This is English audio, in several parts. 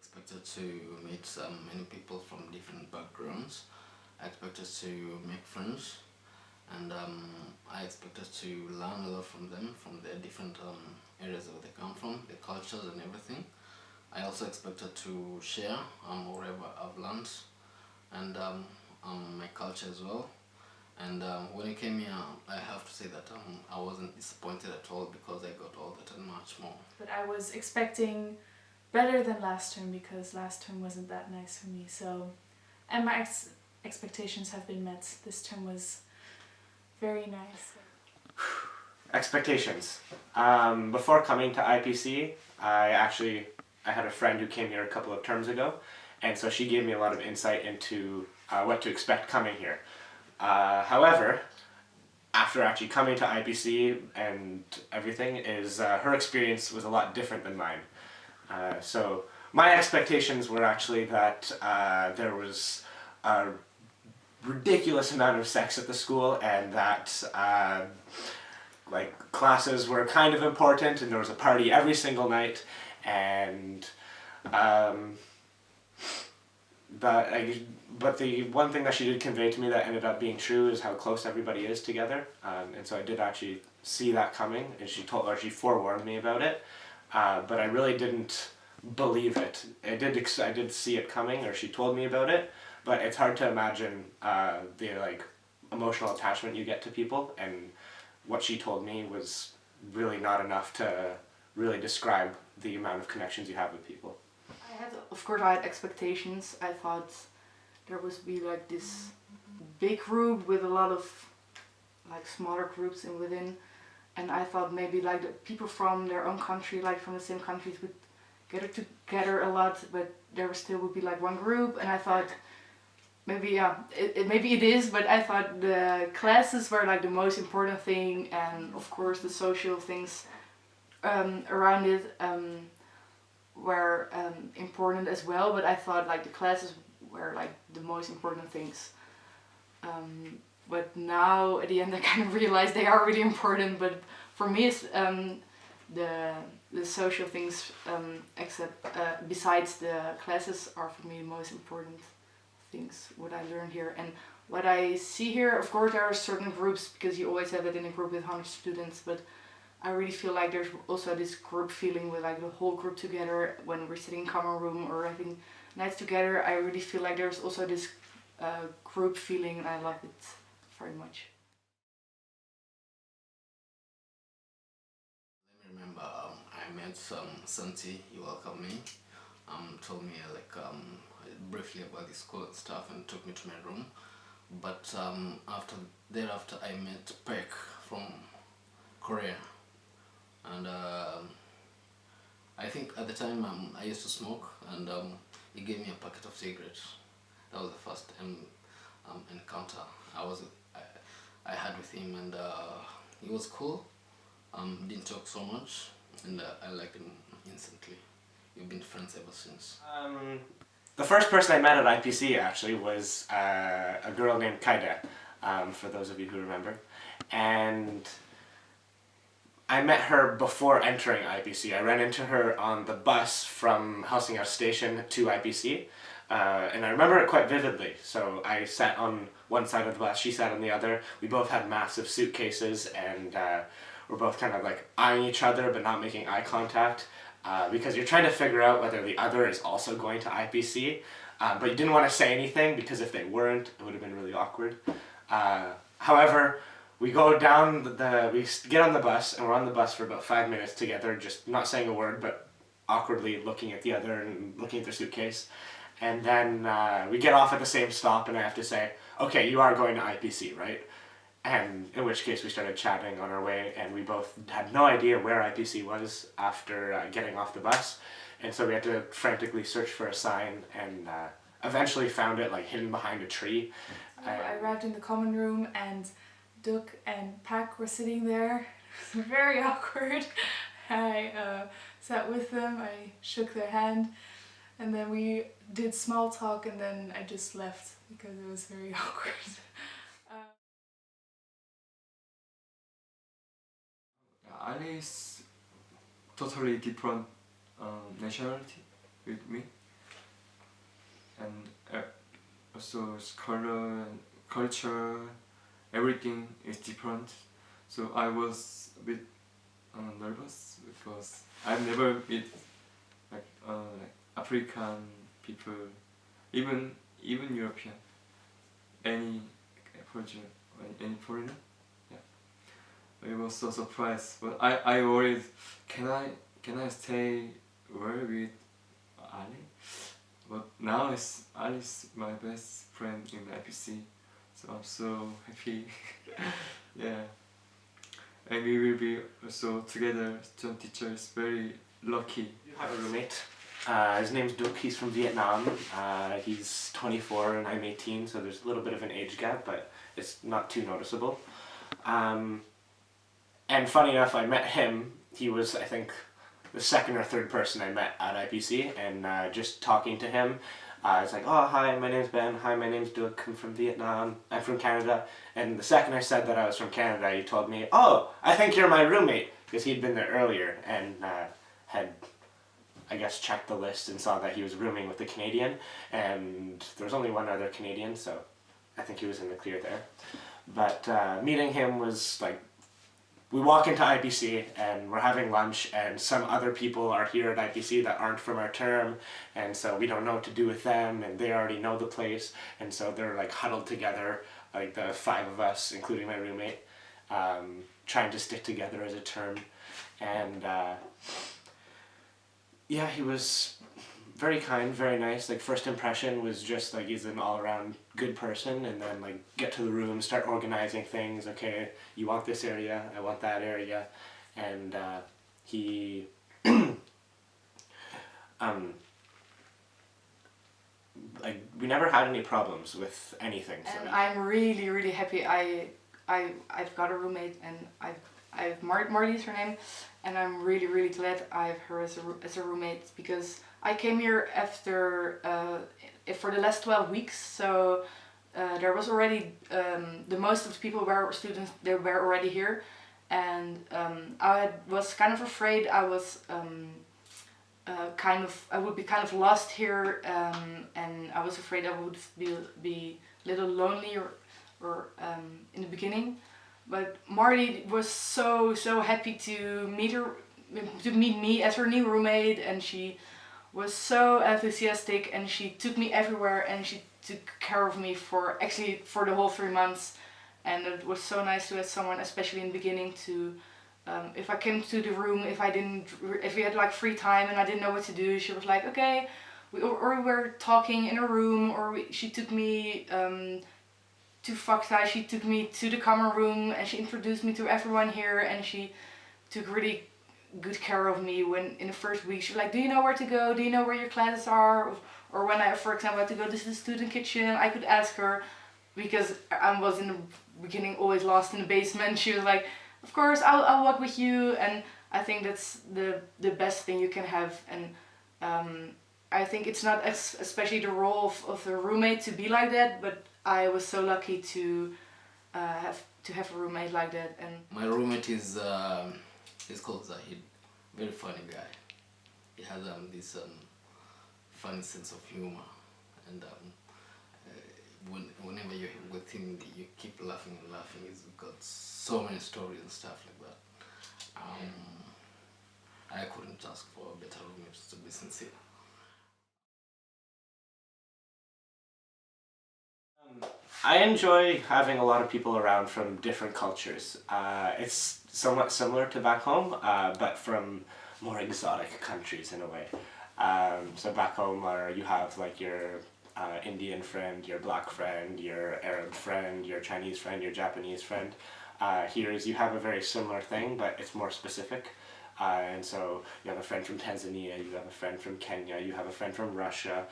expected to meet many people from different backgrounds. I expected to make friends, and I expected to learn a lot from them, from their different areas where they come from, their cultures and everything. I also expected to share whatever I've learned, and my culture as well. And when I came here, I have to say that I wasn't disappointed at all, because I got all that and much more. But I was expecting better than last term, because last term wasn't that nice for me. So, and my expectations have been met. This term was very nice. Expectations. Before coming to IPC, I had a friend who came here a couple of terms ago, and so she gave me a lot of insight into what to expect coming here. However, after actually coming to IPC and everything, her experience was a lot different than mine. So my expectations were actually that there was a ridiculous amount of sex at the school, and that like classes were kind of important, and there was a party every single night, and but the one thing that she did convey to me that ended up being true is how close everybody is together, and so I did actually see that coming, and she forewarned me about it, but I really didn't believe it. I did see it coming, or she told me about it, but it's hard to imagine the like emotional attachment you get to people, and what she told me was really not enough to really describe the amount of connections you have with people. Of course, I had expectations. I thought there would be like this big group with a lot of like smaller groups in within, and I thought maybe like the people from their own country, like from the same countries, would get together a lot, but there still would be like one group, and I thought maybe maybe it is, but I thought the classes were like the most important thing, and of course the social things around it were important as well, but I thought like the classes were like the most important things. But now at the end I kind of realized they are really important, but for me it's the social things besides the classes are for me the most important things, what I learned here. And what I see here, of course there are certain groups, because you always have it in a group with 100 students, but I really feel like there's also this group feeling with like the whole group together when we're sitting in common room or having nights together. I really feel like there's also this group feeling, and I love it very much. Let me remember, I met Santi, he welcomed me, told me like briefly about the school and stuff, and took me to my room. But thereafter I met Peck from Korea, and I think at the time I used to smoke, and he gave me a packet of cigarettes. That was the first encounter I had with him, and he was cool. Didn't talk so much, and I liked him instantly. We've been friends ever since. The first person I met at IPC actually was a girl named Kaida, for those of you who remember, and I met her before entering IPC. I ran into her on the bus from Helsingør station to IPC, and I remember it quite vividly. So I sat on one side of the bus, she sat on the other. We both had massive suitcases, and we're both kind of like eyeing each other but not making eye contact, because you're trying to figure out whether the other is also going to IPC, but you didn't want to say anything, because if they weren't, it would have been really awkward. However, we go down we get on the bus, and we're on the bus for about 5 minutes together, just not saying a word, but awkwardly looking at the other and looking at their suitcase. And then we get off at the same stop, and I have to say, okay, you are going to IPC, right? And in which case we started chatting on our way, and we both had no idea where IPC was after getting off the bus. And so we had to frantically search for a sign, and eventually found it like hidden behind a tree. I arrived in the common room, and Duke and Pak were sitting there. It was very awkward. I sat with them, I shook their hand, and then we did small talk, and then I just left because it was very awkward. Ali is totally different nationality with me. and also its color and culture, everything is different. So I was a bit nervous because I've never met like African people, even European, any foreigner, any foreigner. Yeah, I was so surprised, but I worried. Can I stay well with Ali? But now Ali's my best friend in IPC, so I'm so happy. Yeah, and we will be also together. Student teachers very lucky. I have a roommate. His name's Duc. He's from Vietnam. He's 24 and I'm 18, so there's a little bit of an age gap, but it's not too noticeable. And funny enough, I met him. He was, I think, the second or third person I met at IPC, and just talking to him, I was like, oh, hi, my name's Ben. Hi, my name's Duc. I'm from Vietnam. I'm from Canada. And the second I said that I was from Canada, he told me, oh, I think you're my roommate, because he'd been there earlier and had, I guess, checked the list and saw that he was rooming with a Canadian, and there was only one other Canadian, so I think he was in the clear there. But meeting him was like, we walk into IPC and we're having lunch, and some other people are here at IPC that aren't from our term, and so we don't know what to do with them, and they already know the place, and so they're like huddled together, like the 5 of us, including my roommate, trying to stick together as a term. And yeah, he was very kind, very nice. Like, first impression was just like he's an all-around good person, and then like get to the room, start organizing things. Okay, you want this area, I want that area, and he like, we never had any problems with anything. So And I'm really, really happy. I've got a roommate, and I've Marty's her name, and I'm really, really glad I have her as a roommate, because I came here after for the last 12 weeks. So there was already the most of the people were students. They were already here, and I was kind of afraid I was. I would be kind of lost here, and I was afraid I would be a little lonely or in the beginning. But Marty was so happy to meet me as her new roommate, and she was so enthusiastic, and she took me everywhere, and she took care of me for the whole 3 months, and it was so nice to have someone, especially in the beginning, to. If I came to the room, if we had like free time and I didn't know what to do, she was like, okay, we were talking in a room, or she took me to Fakta, she took me to the common room, and she introduced me to everyone here, and she took really good care of me. When in the first week she was like, do you know where to go? Do you know where your classes are? Or when I, for example, had to go to the student kitchen, I could ask her, because I was in the beginning always lost in the basement. She was like, of course, I'll walk with you, and I think that's the best thing you can have. And I think it's not especially the role of the roommate to be like that, but I was so lucky to have a roommate like that. And my roommate is called Zahid, very funny guy. He has this funny sense of humor, and whenever you're with him, you keep laughing and laughing. He's got so many stories and stuff like that. I couldn't ask for a better roommate, to be sincere. I enjoy having a lot of people around from different cultures. It's somewhat similar to back home, but from more exotic countries in a way. So back home, you have like your Indian friend, your black friend, your Arab friend, your Chinese friend, your Japanese friend. Here is you have a very similar thing, but it's more specific. And so you have a friend from Tanzania, you have a friend from Kenya, you have a friend from Russia,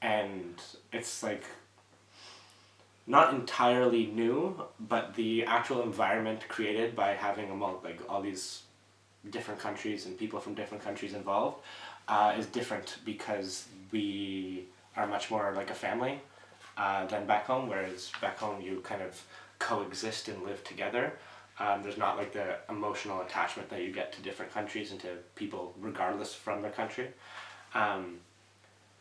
and it's like not entirely new, but the actual environment created by having like all these different countries and people from different countries involved is different, because we are much more like a family than back home, whereas back home you kind of coexist and live together. There's not like the emotional attachment that you get to different countries and to people regardless from their country.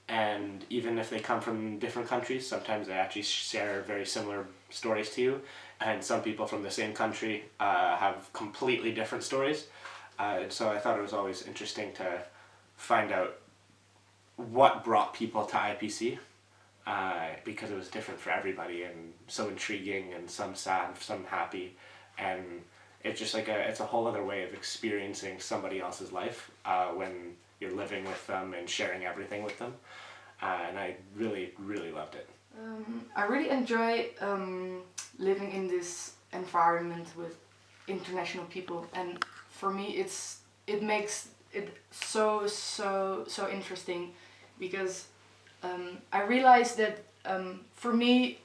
and even if they come from different countries, sometimes they actually share very similar stories to you, and some people from the same country have completely different stories. So I thought it was always interesting to find out what brought people to IPC, because it was different for everybody and so intriguing, and some sad, some happy, and it's just like it's a whole other way of experiencing somebody else's life when you're living with them and sharing everything with them, and I really, really loved it. I really enjoy living in this environment with international people, and for me it makes it so interesting, because I realized that for me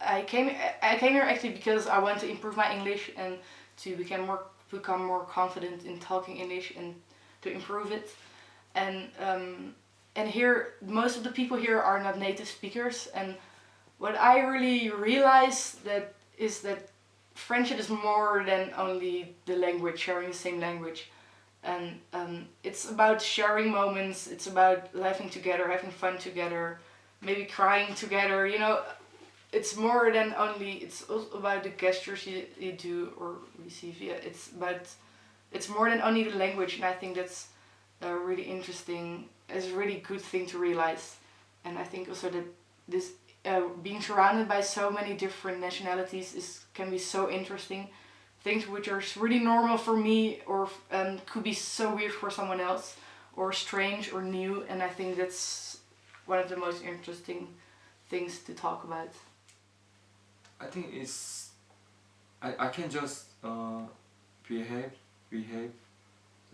I came here actually because I want to improve my English and to become more confident in talking English and to improve it, and here most of the people here are not native speakers, and what I really realized is that friendship is more than only the language, sharing the same language, and it's about sharing moments, it's about laughing together, having fun together, maybe crying together, you know. It's more than only, it's also about the gestures you do or receive. Yeah, it's more than only the language, and I think that's really interesting. It's a really good thing to realize, and I think also that this being surrounded by so many different nationalities can be so interesting. Things which are really normal for me or could be so weird for someone else, or strange or new, and I think that's one of the most interesting things to talk about. I think I can just behave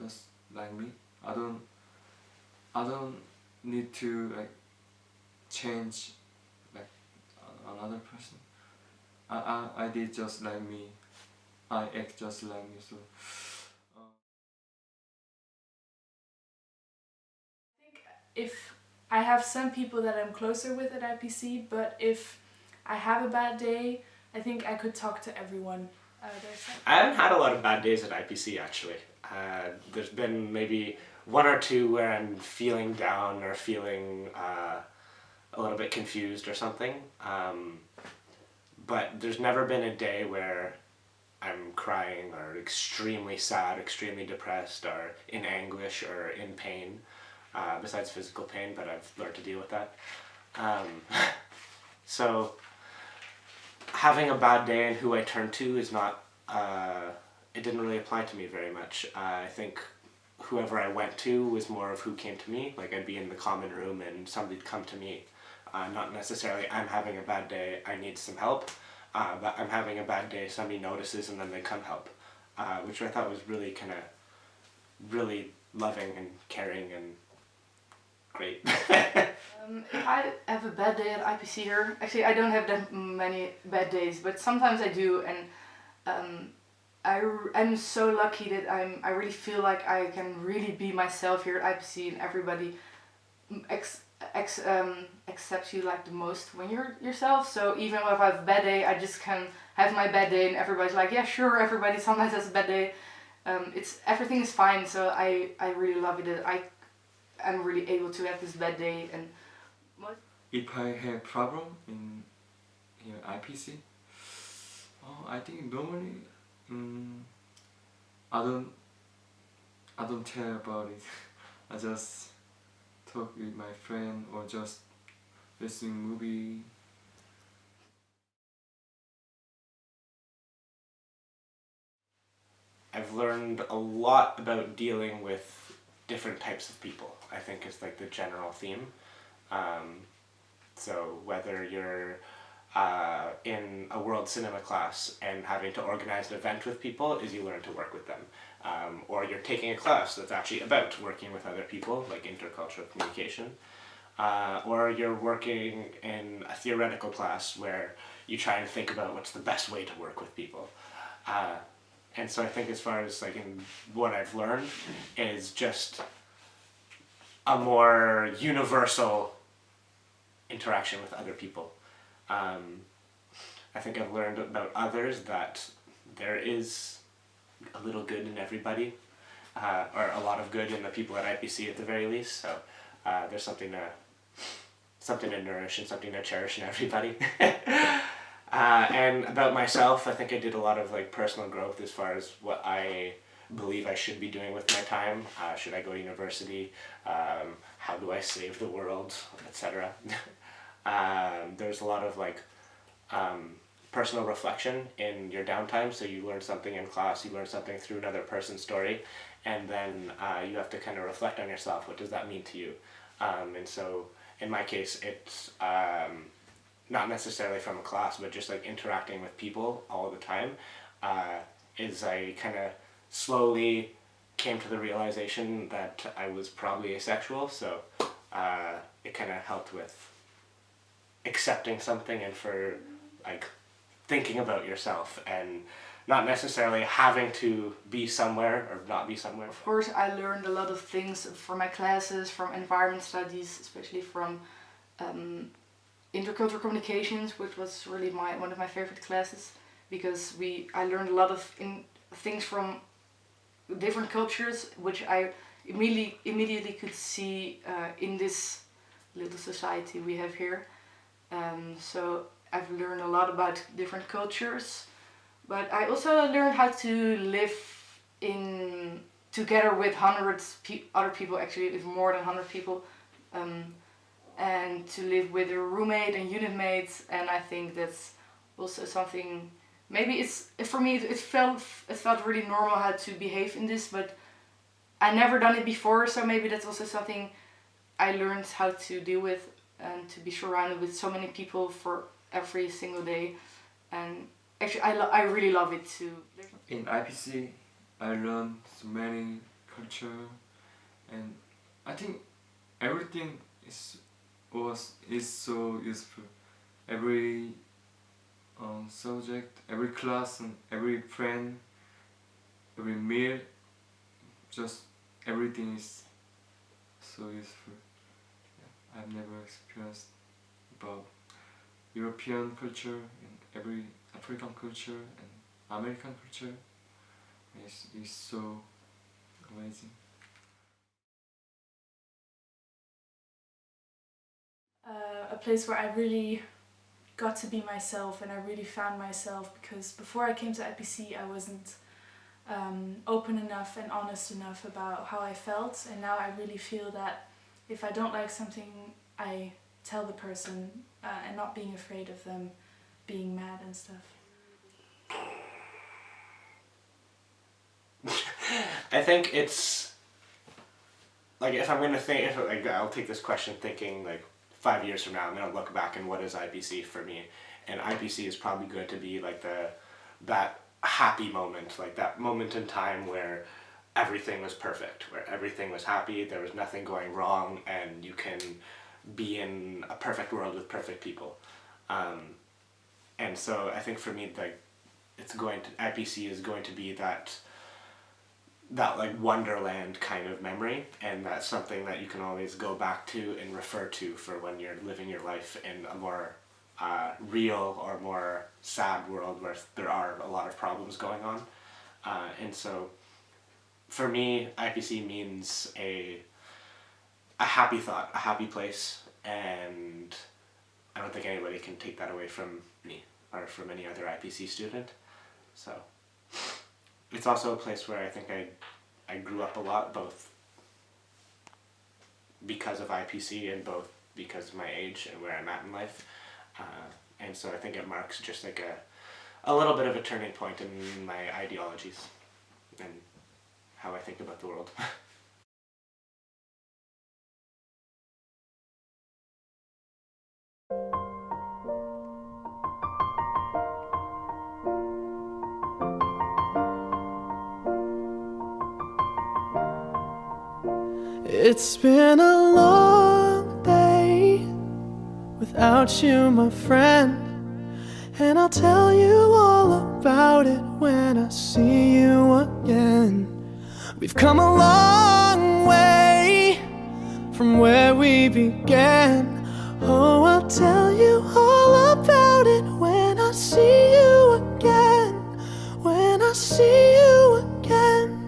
just like me. I don't need to like change like another person. I did just like me. I act just like me. So If I have some people that I'm closer with at IPC, but if I have a bad day, I think I could talk to everyone. I haven't had a lot of bad days at IPC actually. There's been maybe one or two where I'm feeling down or feeling a little bit confused or something, but there's never been a day where I'm crying or extremely sad, extremely depressed, or in anguish or in pain, besides physical pain, but I've learned to deal with that. So having a bad day and who I turn to is not, it didn't really apply to me very much. I think whoever I went to was more of who came to me. Like I'd be in the common room and somebody'd come to me. Not necessarily I'm having a bad day, I need some help, but I'm having a bad day, somebody notices and then they come help, which I thought was really kind of really loving and caring and great. If I have a bad day at IPC here, actually I don't have that many bad days, but sometimes I do, and I'm so lucky that I really feel like I can really be myself here at IPC, and everybody accepts you like the most when you're yourself. So even if I have a bad day, I just can have my bad day, and everybody's like, yeah, sure, everybody sometimes has a bad day. Everything is fine. So I really love it that I'm really able to have this bad day. And if I have problem in IPC, I think normally I don't care about it. I just talk with my friend or just listening movie. I've learned a lot about dealing with different types of people, I think is like the general theme. So whether you're in a world cinema class and having to organize an event with people, is you learn to work with them. Or you're taking a class that's actually about working with other people, like intercultural communication. Or you're working in a theoretical class where you try and think about what's the best way to work with people. And so I think as far as like in what I've learned is just a more universal interaction with other people. I think I've learned about others that there is a little good in everybody, or a lot of good in the people at IPC at the very least, so there's something to something to nourish and something to cherish in everybody. And about myself, I think I did a lot of like personal growth as far as what I believe I should be doing with my time. Should I go to university? How do I save the world, etc. There's a lot of like personal reflection in your downtime. So you learn something in class, you learn something through another person's story, and then you have to kind of reflect on yourself. What does that mean to you? And so in my case, it's not necessarily from a class, but just like interacting with people all the time, is I kind of slowly came to the realization that I was probably asexual, so it kind of helped with accepting something and for like thinking about yourself and not necessarily having to be somewhere or not be somewhere. Of course, I learned a lot of things from my classes, from environment studies, especially from intercultural communications, which was really one of my favorite classes, because I learned a lot of things from different cultures, which I immediately could see in this little society we have here. So I've learned a lot about different cultures, but I also learned how to live together with hundreds other people, actually with more than 100 people, and to live with a roommate and unit mates. And I think that's also something, maybe for me it felt really normal how to behave in this, but I never done it before, so maybe that's also something I learned how to deal with, and to be surrounded with so many people for every single day. And actually I really love it too. In IPC, I learned so many culture, and I think everything is so useful. Every subject, every class, and every friend, every meal, just everything is so useful. Yeah, I've never experienced about European culture and every African culture and American culture. It's so amazing. A place where I really got to be myself and I really found myself, because before I came to IPC I wasn't open enough and honest enough about how I felt, and now I really feel that if I don't like something I tell the person, and not being afraid of them being mad and stuff. I think it's like, if I'm gonna think, I'll take this question thinking like 5 years from now, I'm gonna look back and what is IPC for me, and IPC is probably going to be like that happy moment, like that moment in time where everything was perfect, where everything was happy, there was nothing going wrong, and you can be in a perfect world with perfect people. And so I think for me, like, IPC is going to be that like wonderland kind of memory, and that's something that you can always go back to and refer to for when you're living your life in a more real or more sad world where there are a lot of problems going on. And so for me, IPC means a happy thought, a happy place, and I don't think anybody can take that away from me or from any other IPC student. So it's also a place where I think I grew up a lot, both because of IPC and both because of my age and where I'm at in life. And so I think it marks just like a little bit of a turning point in my ideologies and how I think about the world. It's been a long day without you, my friend, and I'll tell you all about it when I see you again. We've come a long way from where we began. Oh, I'll tell you all about it when I see you again. When I see you again.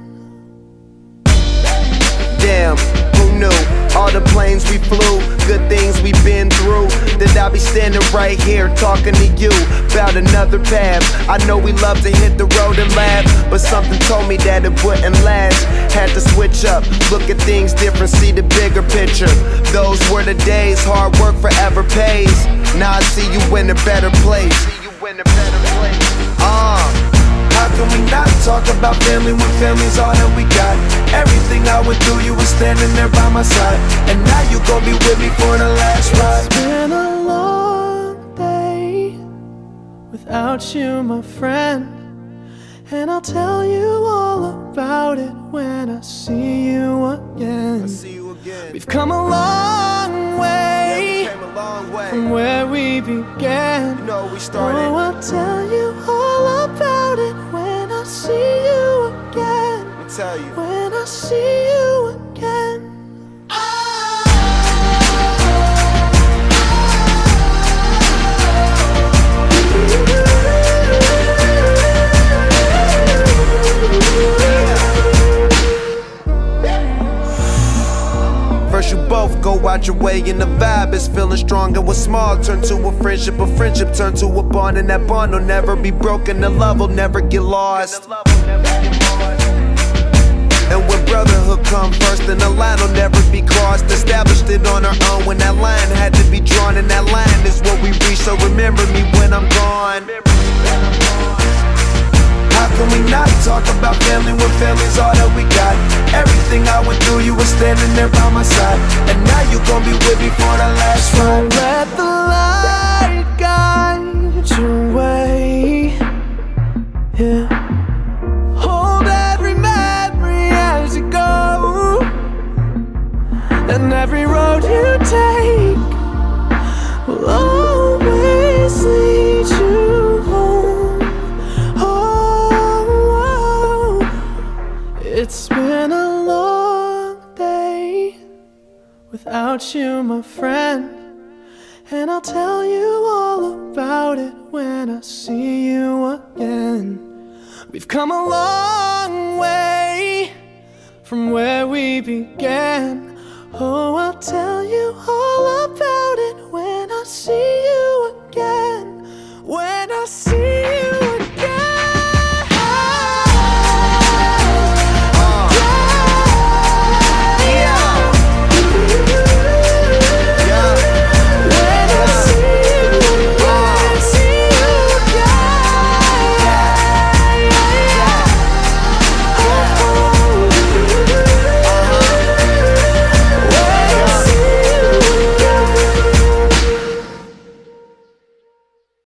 Damn, who knew? All the planes we flew, good things we've been through, that I'll be standing right here talking to you about another path. I know we love to hit the road and laugh, but something told me that it wouldn't last. Had to switch up, look at things different, see the bigger picture. Those were the days, hard work forever pays. Now I see you in a better place. How can we not talk about family when family's all that we got? Everything I went through, you were standing there by my side, and now you gon' be with me for the last ride. It's been a long day without you, my friend, and I'll tell you all about it when I see you again. We've come a long way, from where we began. You know we started. Oh, I'll tell you all about it when I see you again. Let me tell you. When I see you again. First you both go out your way and the vibe is feeling strong, and what's small turn to a friendship turn to a bond, and that bond will never be broken, the love will never get lost. And when brotherhood come first, then the line will never be crossed. Established it on our own when that line had to be drawn, and that line is what we reach, so remember me when I'm gone. How can we not talk about family when family's all that we got? Everything I went through, you were standing there by my side, and now you gon' be with me for the last ride. Let the light guide your way. Yeah. Hold every memory as you go, and every road you take will always lead you home. Oh, it's been a long day without you, my friend, and I'll tell you all about it when I see you again. We've come a long way from where we began. Oh, I'll tell you all about it when I see you